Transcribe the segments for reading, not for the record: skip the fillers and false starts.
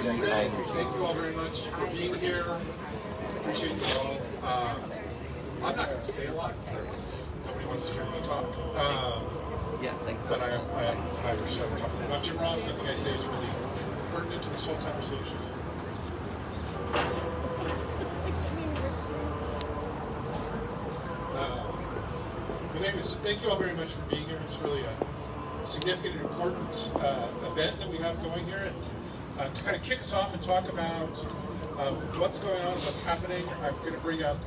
Thank you all very much for being here. Appreciate you all. I'm not going to say a lot because nobody wants to hear me talk. But I wish I would talk about Jim Ross. I think I say it's really pertinent to this whole conversation. Thank you all very much for being here. It's really a significant and important event that we have going here. And to kind of kick us off and talk about what's going on and what's happening, I'm going to bring up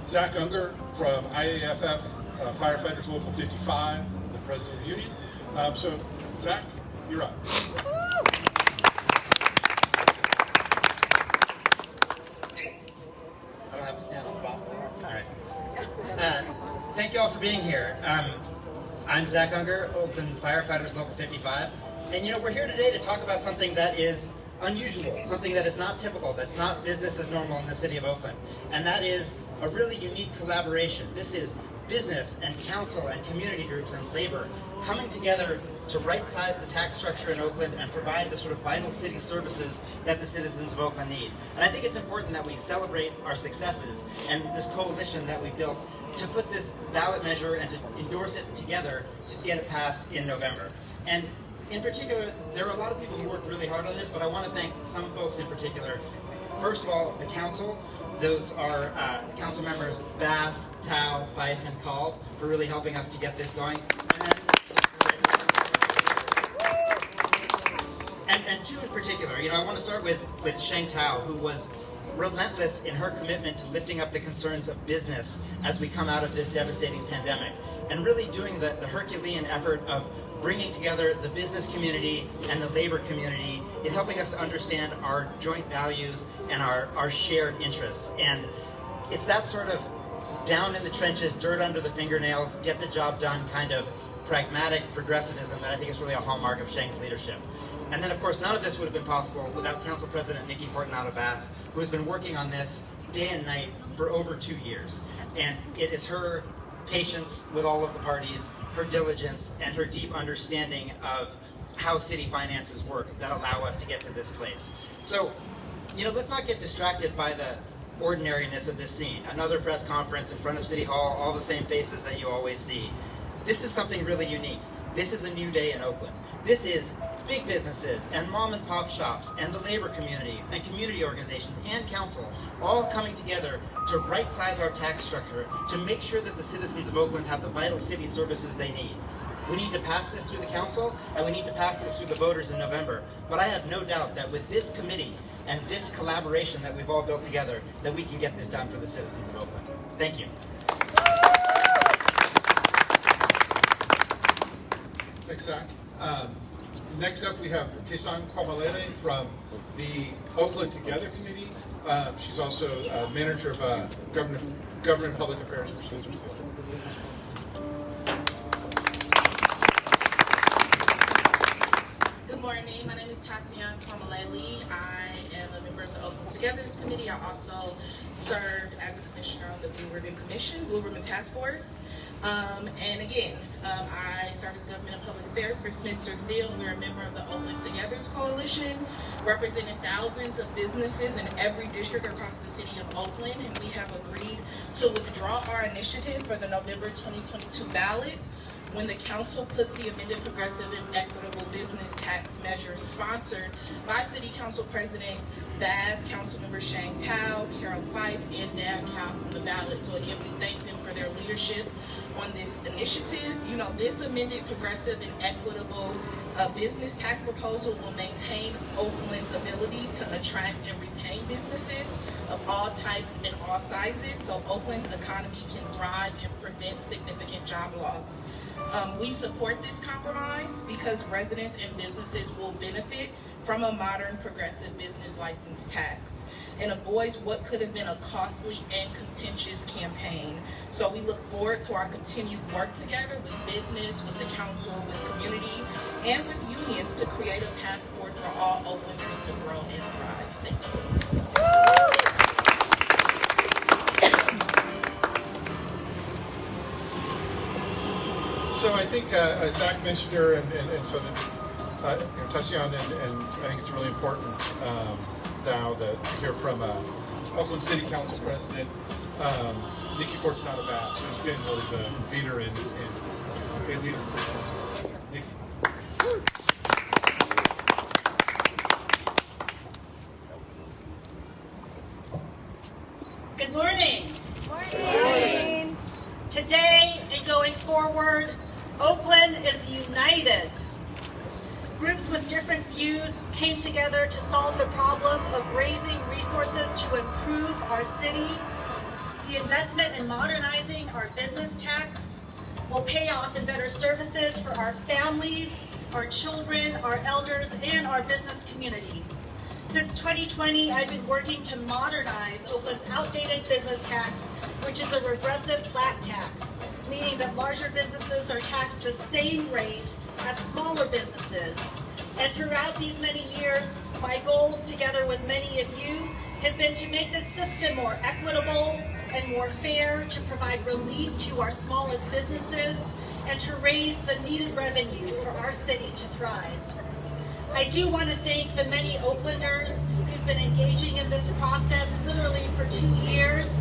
Zach Unger from IAFF Firefighters Local 55, the president of the union. So, Zach, you're up. I don't have to stand on the bottom. All right. Thank you all for being here. I'm Zach Unger, Oakland Firefighters Local 55. And we're here today to talk about something that is unusual, something that is not typical, that's not business as normal in the city of Oakland. And that is a really unique collaboration. This is business and council and community groups and labor coming together to right-size the tax structure in Oakland and provide the sort of vital city services that the citizens of Oakland need. And I think it's important that we celebrate our successes and this coalition that we built to put this ballot measure and to endorse it together to get it passed in November. And in particular, there are a lot of people who worked really hard on this, but I want to thank some folks in particular. First of all, the council. Those are council members Bass, Thao, Fife, and Call for really helping us to get this going. And two in particular, I want to start with Sheng Thao, who was relentless in her commitment to lifting up the concerns of business as we come out of this devastating pandemic, and really doing the Herculean effort of bringing together the business community and the labor community in helping us to understand our joint values and our shared interests. And it's that sort of down in the trenches, dirt under the fingernails, get the job done kind of pragmatic progressivism that I think is really a hallmark of Sheng's leadership. And then, of course, none of this would have been possible without Council President Nikki Fortunato-Bass, who has been working on this day and night for over 2 years. And it is her patience with all of the parties, her diligence, and her deep understanding of how city finances work that allow us to get to this place. So, let's not get distracted by the ordinariness of this scene. Another press conference in front of City Hall, all the same faces that you always see. This is something really unique. This is a new day in Oakland. This is big businesses and mom and pop shops and the labor community and community organizations and council all coming together to right-size our tax structure to make sure that the citizens of Oakland have the vital city services they need. We need to pass this through the council and we need to pass this through the voters in November. But I have no doubt that with this committee and this collaboration that we've all built together, that we can get this done for the citizens of Oakland. Thank you. Thanks, Zach. Next up, we have Sheng Thao from the Oakland Together Committee. She's also manager of Government and Public Affairs. Good morning. My name is Sheng Thao. I am a member of the Oakland Together Committee. I also served as a commissioner on the Blue Ribbon Task Force. And again, I serve as Government and Public Affairs for Spencer Steele. We're a member of the Oakland Together's Coalition, representing thousands of businesses in every district across the city of Oakland. And we have agreed to withdraw our initiative for the November 2022 ballot when the council puts the amended progressive and equitable business tax measure sponsored by City Council President Bass, Councilmember Sheng Thao, Carol Fife, and Dan Cow on the ballot. So again, we thank them for their leadership on this initiative. This amended progressive and equitable business tax proposal will maintain Oakland's ability to attract and retain businesses of all types and all sizes, so Oakland's economy can thrive and prevent significant job loss. We support this compromise because residents and businesses will benefit from a modern progressive business license tax and avoids what could have been a costly and contentious campaign. So we look forward to our continued work together with business, with the council, with community, and with unions to create a path forward for all Oaklanders to grow and thrive. Thank you. So I think Zach mentioned her, and so Tassian, and I think it's really important now to hear from Oakland City Council President Nikki Fortunato-Bass, who's been really the leader in leading. Nikki. Good morning. Morning. Today and going forward, Oakland is united. Groups with different views came together to solve the problem of raising resources to improve our city. The investment in modernizing our business tax will pay off in better services for our families, our children, our elders, and our business community. Since 2020, I've been working to modernize Oakland's outdated business tax, which is a regressive flat tax, meaning that larger businesses are taxed the same rate as smaller businesses. And throughout these many years, my goals, together with many of you, have been to make this system more equitable and more fair, to provide relief to our smallest businesses, and to raise the needed revenue for our city to thrive. I do want to thank the many Oaklanders who've been engaging in this process literally for 2 years,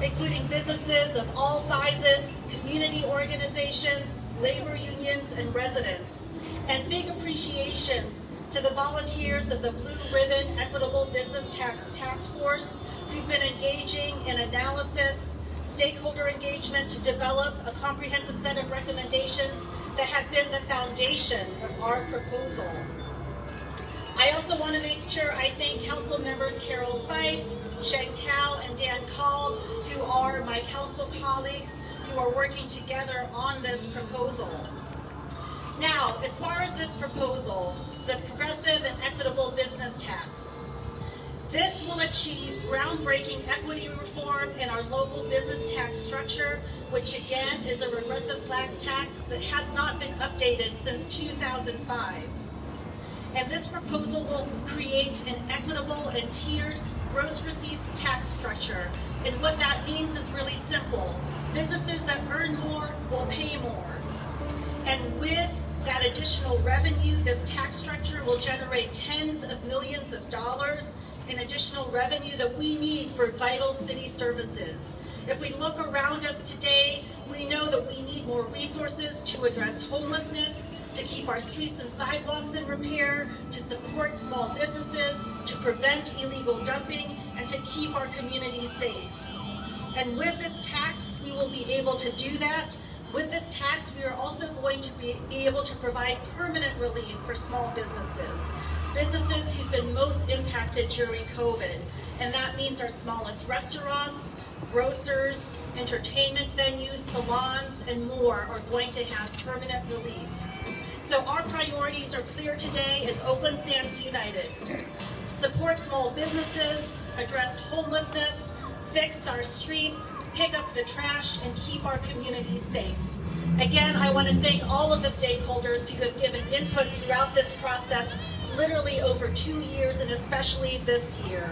including businesses of all sizes, community organizations, labor unions, and residents. And big appreciations to the volunteers of the Blue Ribbon Equitable Business Tax Task Force who've been engaging in analysis, stakeholder engagement to develop a comprehensive set of recommendations that have been the foundation of our proposal. I also want to make sure I thank Council members Carol Fife, Sheng Thao, and Dan Call, who are my council colleagues who are working together on this proposal. Now, as far as this proposal, the progressive and equitable business tax, this will achieve groundbreaking equity reform in our local business tax structure, which again is a regressive flat tax that has not been updated since 2005. And this proposal will create an equitable and tiered gross receipts tax structure. And what that means is really simple. Businesses that earn more will pay more. And with that additional revenue, this tax structure will generate tens of millions of dollars in additional revenue that we need for vital city services. If we look around us today, we know that we need more resources to address homelessness, to keep our streets and sidewalks in repair, to support small businesses, to prevent illegal dumping, and to keep our communities safe. And with this tax, we will be able to do that. With this tax, we are also going to be able to provide permanent relief for small businesses who've been most impacted during COVID. And that means our smallest restaurants, grocers, entertainment venues, salons, and more are going to have permanent relief. So our priorities are clear today as Oakland stands united. Support small businesses, address homelessness, fix our streets, pick up the trash, and keep our communities safe. Again, I want to thank all of the stakeholders who have given input throughout this process, literally over 2 years, and especially this year.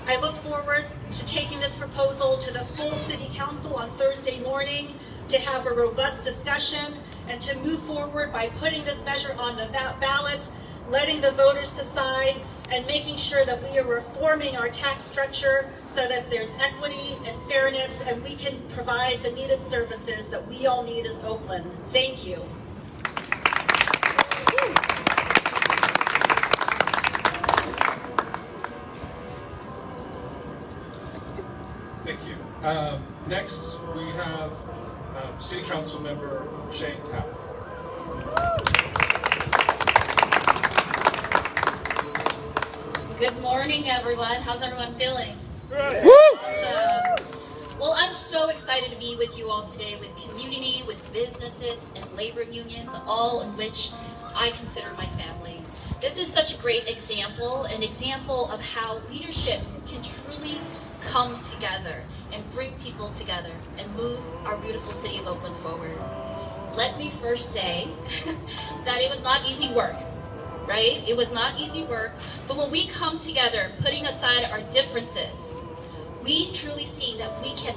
I look forward to taking this proposal to the full City Council on Thursday morning to have a robust discussion and to move forward by putting this measure on the ballot, letting the voters decide, and making sure that we are reforming our tax structure so that there's equity and fairness and we can provide the needed services that we all need as Oakland. Thank you. Thank you. Next, we have City Council Member Sheng Thao. Good morning, everyone. How's everyone feeling? Good. Awesome. Well, I'm so excited to be with you all today with community, with businesses and labor unions, all in which I consider my family. This is such a great example, an example of how leadership can truly come together and bring people together and move our beautiful city of Oakland forward. Let me first say that it was not easy work. Right? It was not easy work, but when we come together, putting aside our differences, we truly see that we can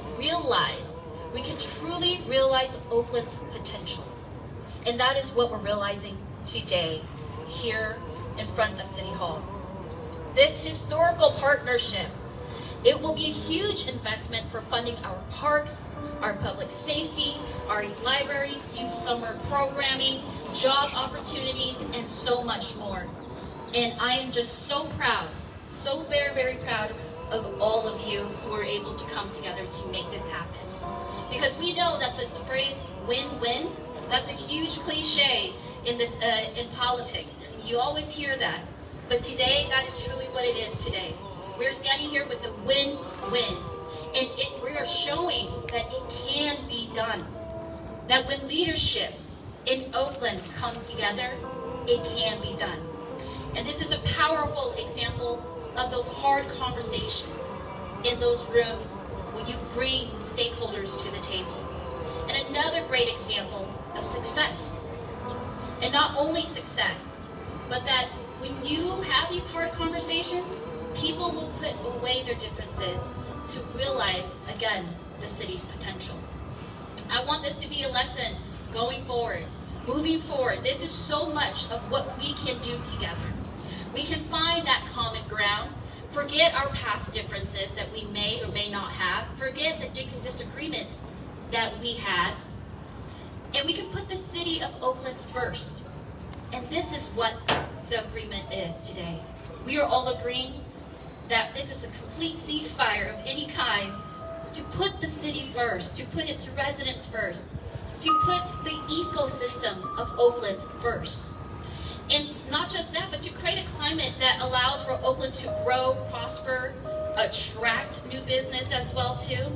truly realize Oakland's potential. And that is what we're realizing today. here in front of City Hall. This historical partnership, it will be a huge investment for funding our parks, our public safety, our libraries, youth summer programming, job opportunities, and so much more. And I am just so proud, so very, very proud of all of you who are able to come together to make this happen. Because we know that the phrase win-win, that's a huge cliche in politics. You always hear that. But today, that is truly what it is today. We're standing here with the win-win. And we are showing that it can be done. That when leadership in Oakland comes together, it can be done. And this is a powerful example of those hard conversations in those rooms when you bring stakeholders to the table. And another great example of success. And not only success, but that when you have these hard conversations, people will put away their differences to realize, again, the city's potential. I want this to be a lesson going forward, moving forward. This is so much of what we can do together. We can find that common ground, forget our past differences that we may or may not have, forget the disagreements that we had, and we can put the city of Oakland first. And this is what the agreement is today. We are all agreeing that this is a complete ceasefire of any kind, to put the city first, to put its residents first, to put the ecosystem of Oakland first. And not just that, but to create a climate that allows for Oakland to grow, prosper, attract new business as well too.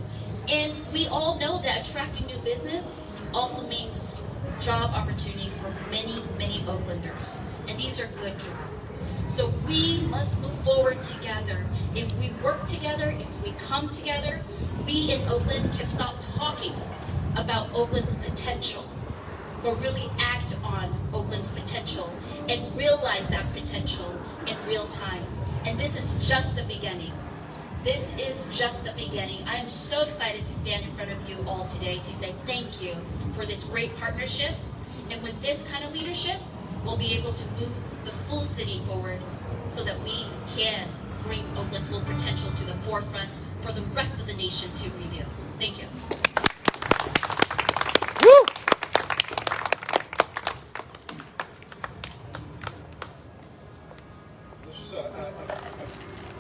And we all know that attracting new business also means job opportunities for many, many Oaklanders. And these are good jobs. So we must move forward together. If we work together, if we come together, we in Oakland can stop talking about Oakland's potential, but really act on Oakland's potential and realize that potential in real time. And this is just the beginning. This is just the beginning. I am so excited to stand in front of you all today to say thank you for this great partnership. And with this kind of leadership, we'll be able to move the full city forward so that we can bring Oakland's full potential to the forefront for the rest of the nation to review. Thank you.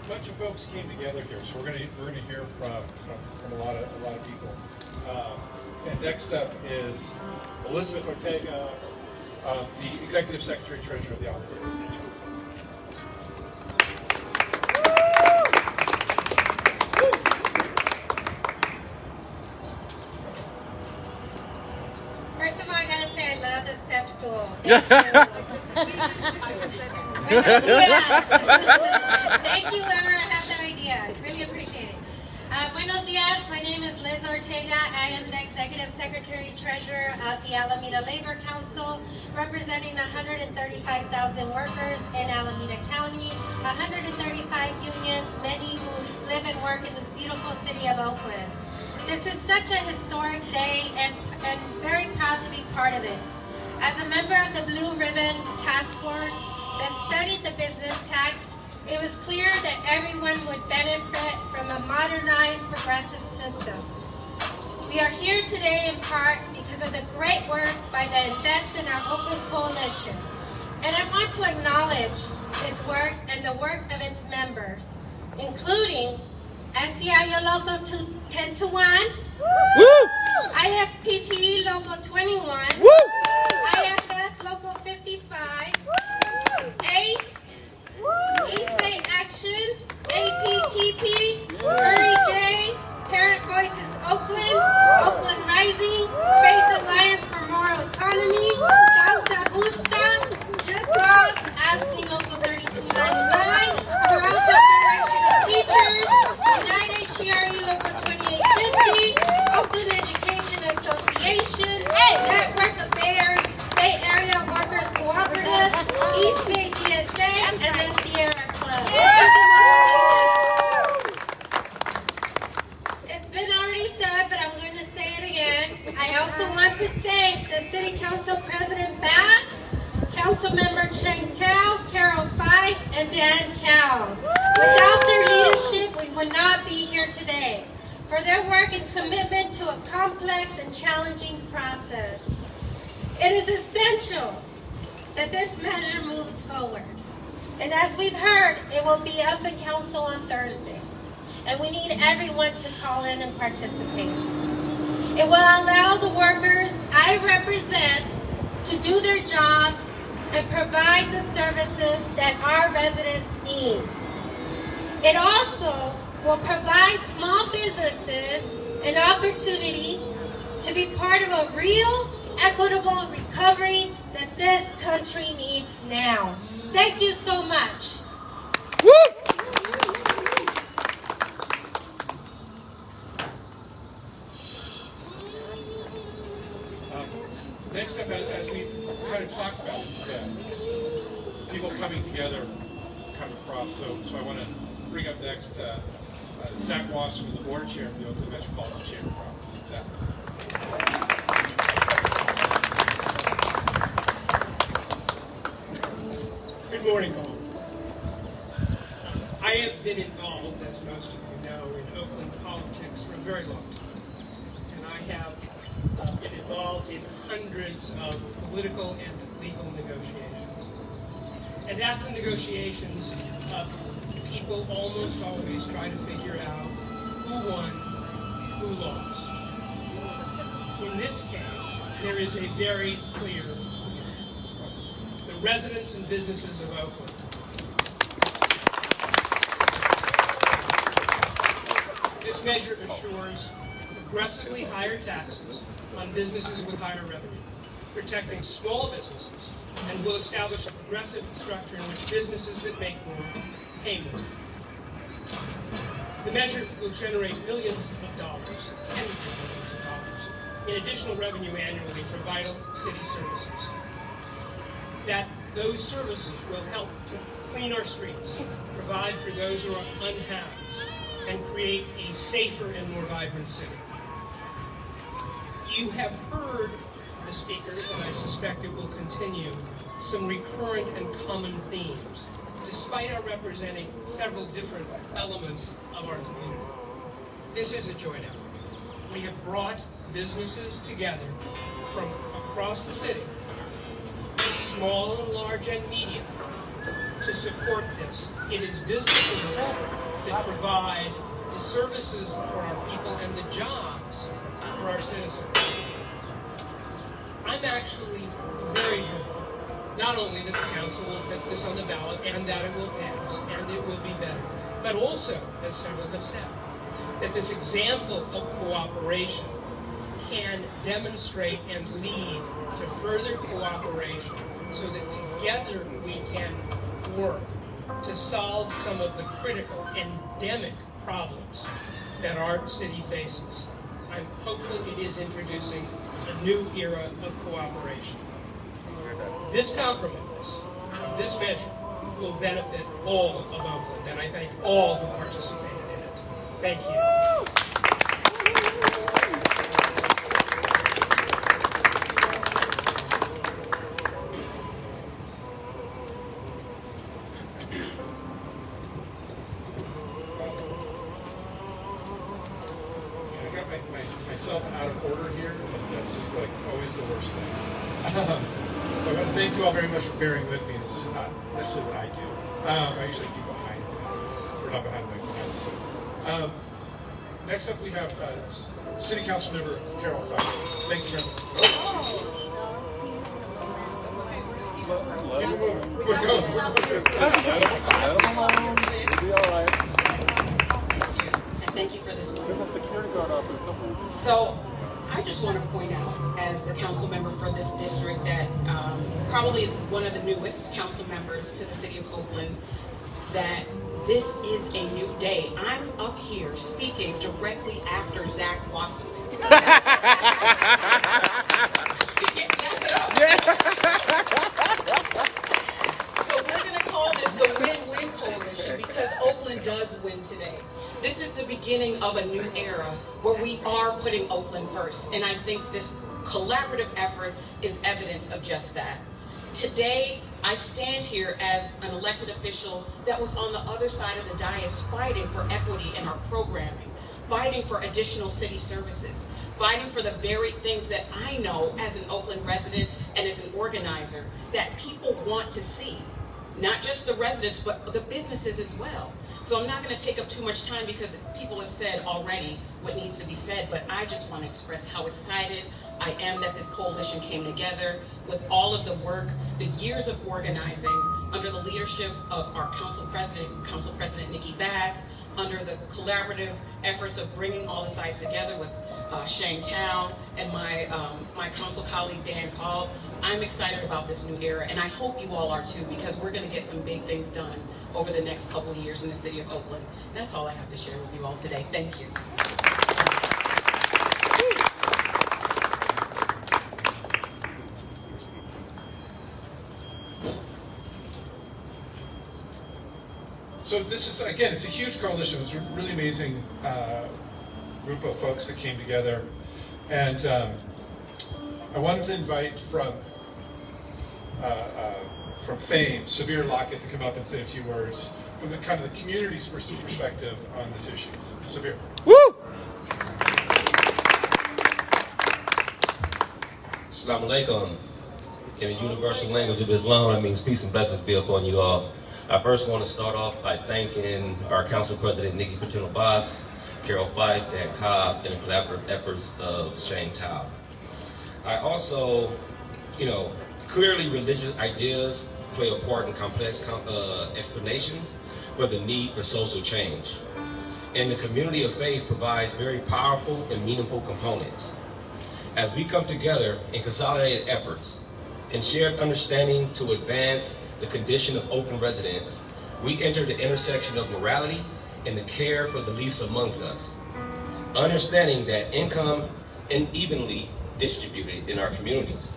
A bunch of folks came together here, so we're going to hear from a lot of people. And next up is Elizabeth Ortega, the Executive Secretary Treasurer of the OAKLAND. First of all, I gotta say I love the step stool. Thank you, whoever had that idea. I really appreciate it. Buenos dias. My name is Liz Ortega. I am the Executive Secretary Treasurer of the Alameda Labor Council, representing 135,000 workers in Alameda County, 135 unions, many who live and work in this beautiful city of Oakland. This is such a historic day and very proud to be part of it. As a member of the Blue Ribbon Task Force that studied the business tax, it was clear that everyone would benefit from a modernized, progressive system. We are here today in part because of the great work by the Invest in Our Oakland Coalition. And I want to acknowledge its work and the work of its members, including SCIO Local 10-1, IFPTE Local 21, IFF Local 55, ACE, East Bay Action, APTP, Murray J, Parent Voices Oakland, Oakland Rising, Faith Alliance for Moral Economy, Causa Justa, Just Cause, Asking Local 3299, Toronto Federation of Teachers, United HERE Local 2850, Oakland Education Association, Network of Bay would not be here today. For their work and commitment to a complex and challenging process. It is essential that this measure moves forward. And as we've heard, it will be up in council on Thursday. And we need everyone to call in and participate. It will allow the workers I represent to do their jobs and provide the services that our residents need. It also will provide small businesses an opportunity to be part of a real, equitable recovery that this country needs now. Thank you so much. Next up, as we've kind of talked about, people coming together, come across. So I want to bring up next Zach Wasserman, the board chair of the Oakland Metropolitan Chamber of Commerce. Zach. Good morning, all. I have been involved, as most of you know, in Oakland politics for a very long time. And I have been involved in hundreds of political and legal negotiations. And after negotiations, people almost always try to figure out who won, who lost. In this case, there is a very clear winner. The residents and businesses of Oakland. This measure assures progressively higher taxes on businesses with higher revenue, protecting small businesses, and will establish a progressive structure in which businesses that make more pay more. The measure will generate millions of dollars, tens of millions of dollars, in additional revenue annually for vital city services. That those services will help to clean our streets, provide for those who are unhoused, and create a safer and more vibrant city. You have heard the speakers, and I suspect it will continue, some recurrent and common themes, despite our representing several different elements of our community. This is a joint effort. We have brought businesses together from across the city, small and large and medium, to support this. It is businesses that provide the services for our people and the jobs for our citizens. I'm actually very hopeful, not only that the council will put this on the ballot and that it will pass and it will be better, but also, as several have said, that this example of cooperation can demonstrate and lead to further cooperation so that together we can work to solve some of the critical, endemic problems that our city faces. I'm hopeful it is introducing a new era of cooperation. This compromise, this measure, will benefit all of Oakland, and I thank all who participated in it. Thank you. Myself out of order here. That's just like always the worst thing. So I want to thank you all very much for bearing with me. This is not necessarily what I do. I usually keep behind, or not behind the scenes. Next up we have City Councilmember Carol Feige. Thank you very much. We're going. We'll be all right. Thank you for this. There's a security guard out there somewhere. So I just want to point out, as the council member for this district that probably is one of the newest council members to the city of Oakland, that this is a new day. I'm up here speaking directly after Zach Wasserman. So we're going to call this the win-win coalition because Oakland does win today. This is the beginning of a new era where we are putting Oakland first. And I think this collaborative effort is evidence of just that. Today, I stand here as an elected official that was on the other side of the dais fighting for equity in our programming, fighting for additional city services, fighting for the very things that I know as an Oakland resident and as an organizer that people want to see. Not just the residents, but the businesses as well. So I'm not going to take up too much time because people have said already what needs to be said, but I just want to express how excited I am that this coalition came together with all of the work, the years of organizing under the leadership of our Council President Nikki Bass, under the collaborative efforts of bringing all the sides together with Sheng Thao and my council colleague Dan Call. I'm excited about this new era, and I hope you all are too, because we're going to get some big things done over the next couple of years in the city of Oakland. That's all I have to share with you all today. Thank you. So this is, again, it's a huge coalition. It was a really amazing group of folks that came together. And I wanted to invite from Fame, Sabir Lockett, to come up and say a few words from the kind of the community's perspective on this issue. Sabir. Woo! Assalamu alaikum. In the universal language of Islam, that means peace and blessings be upon you all. I first want to start off by thanking our Council President Nikki Bass, Carol Fife, Dan Cobb, and the collaborative efforts of Sheng Thao. I also, clearly religious ideas play a part in complex explanations for the need for social change. And the community of faith provides very powerful and meaningful components. As we come together in consolidated efforts and shared understanding to advance the condition of Oakland residents, we enter the intersection of morality and the care for the least amongst us, understanding that income unevenly distributed in our communities.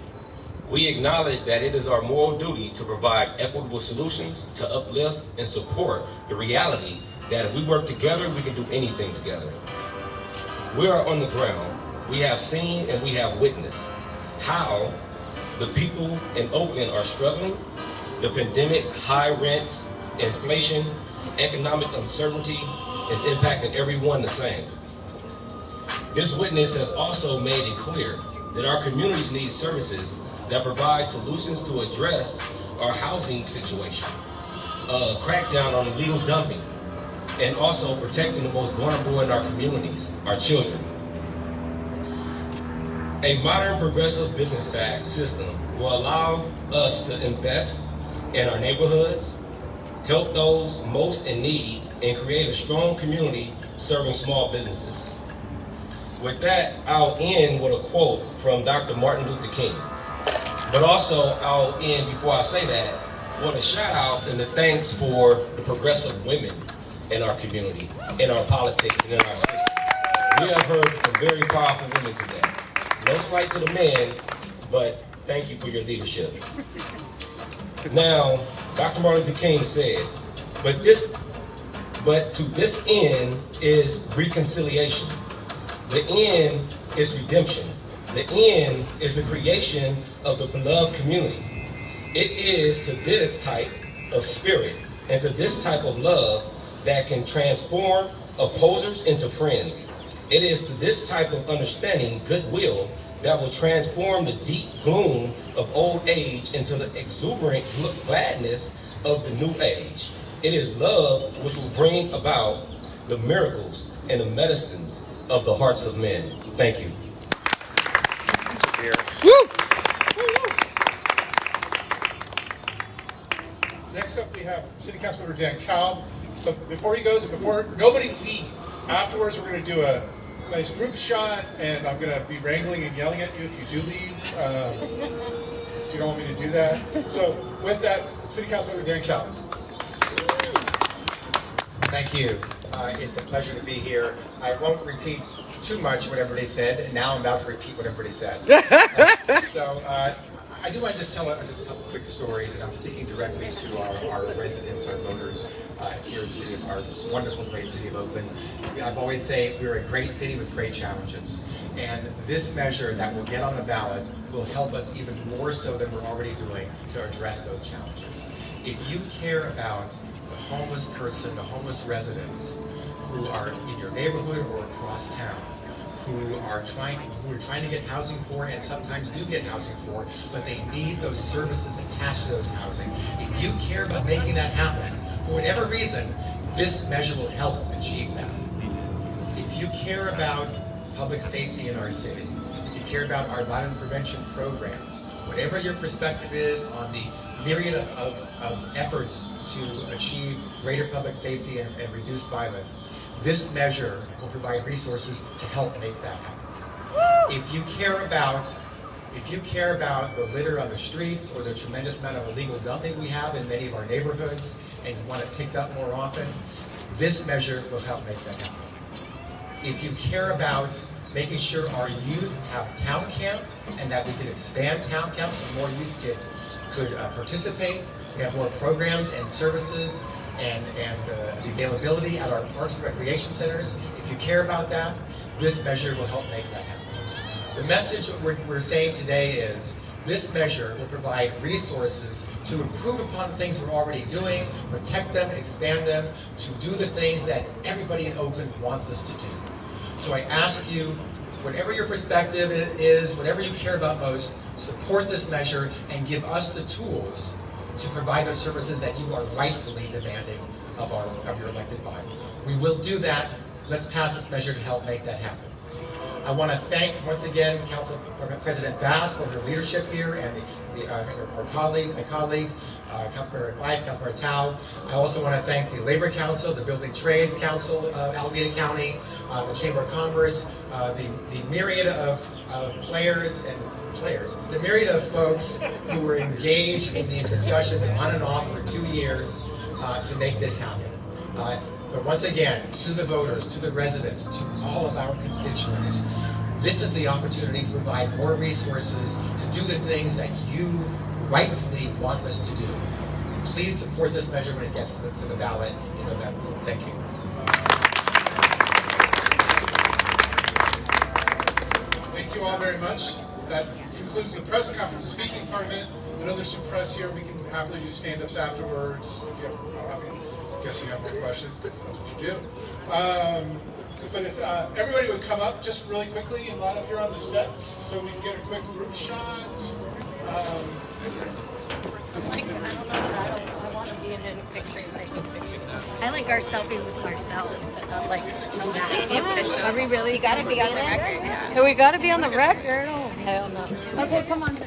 We acknowledge that it is our moral duty to provide equitable solutions to uplift and support the reality that if we work together, we can do anything together. We are on the ground. We have seen and we have witnessed how the people in Oakland are struggling. The pandemic, high rents, inflation, economic uncertainty is impacting everyone the same. This witness has also made it clear that our communities need services that provide solutions to address our housing situation, crackdown on illegal dumping, and also protecting the most vulnerable in our communities, our children. A modern progressive business tax system will allow us to invest in our neighborhoods, help those most in need, and create a strong community serving small businesses. With that, I'll end with a quote from Dr. Martin Luther King. But also, I'll end, before I say that, I want to shout out and the thanks for the progressive women in our community, in our politics, and in our system. We have heard from very powerful women today. No slight to the men, but thank you for your leadership. Now, Dr. Martin Luther King said, but to this end is reconciliation. The end is redemption. The end is the creation of the beloved community. It is to this type of spirit and to this type of love that can transform opposers into friends. It is to this type of understanding, goodwill, that will transform the deep gloom of old age into the exuberant gladness of the new age. It is love which will bring about the miracles and the medicines of the hearts of men. Thank you. Next up, we have City Councilmember Dan Call. So before he goes, before nobody leaves, afterwards we're going to do a nice group shot, and I'm going to be wrangling and yelling at you if you do leave. So you don't want me to do that. So with that, City Councilmember Dan Call. Thank you. It's a pleasure to be here. I won't repeat too much what everybody said. Now I'm about to repeat what everybody said. I do want to just tell just a couple quick stories, and I'm speaking directly to our residents, our voters here in the city of our wonderful, great city of Oakland. I've always say we're a great city with great challenges, and this measure that will get on the ballot will help us even more so than we're already doing to address those challenges. If you care about the homeless person, the homeless residents who are in your neighborhood or across town, who are trying to get housing for and sometimes do get housing for, but they need those services attached to those housing. If you care about making that happen, for whatever reason, this measure will help achieve that. If you care about public safety in our city, if you care about our violence prevention programs, whatever your perspective is on the myriad of efforts to achieve greater public safety and reduce violence, this measure will provide resources to help make that happen. If you care about the litter on the streets or the tremendous amount of illegal dumping we have in many of our neighborhoods and you want it picked up more often, this measure will help make that happen. If you care about making sure our youth have town camp and that we can expand town camp so more youth could participate, we have more programs and services and the availability at our parks and recreation centers. If you care about that, this measure will help make that happen. The message we're saying today is this measure will provide resources to improve upon the things we're already doing, protect them, expand them, to do the things that everybody in Oakland wants us to do. So I ask you, whatever your perspective is, whatever you care about most, support this measure and give us the tools to provide the services that you are rightfully demanding of your elected body. We will do that. Let's pass this measure to help make that happen. I want to thank once again Council President Bass for her leadership here and our colleagues, Councilmember White, Councilmember Thao. I also want to thank the Labor Council, the Building Trades Council of Alameda County, the Chamber of Commerce, the myriad of the myriad of folks who were engaged in these discussions on and off for 2 years to make this happen. But once again, to the voters, to the residents, to all of our constituents, this is the opportunity to provide more resources to do the things that you rightfully want us to do. Please support this measure when it gets to the ballot in November. Thank you. Thank you all very much. That concludes the press conference, the speaking part of it. I know there's some press here. We can happily do stand-ups afterwards. I guess you have more questions. That's what you do. But if everybody would come up just really quickly and line up here on the steps so we can get a quick group shot. I want to be in any pictures. I like our selfies with ourselves, but not like official. Are we really? You gotta be on the record. Yeah. We gotta be on the record? Oh, hell no. Okay, come on.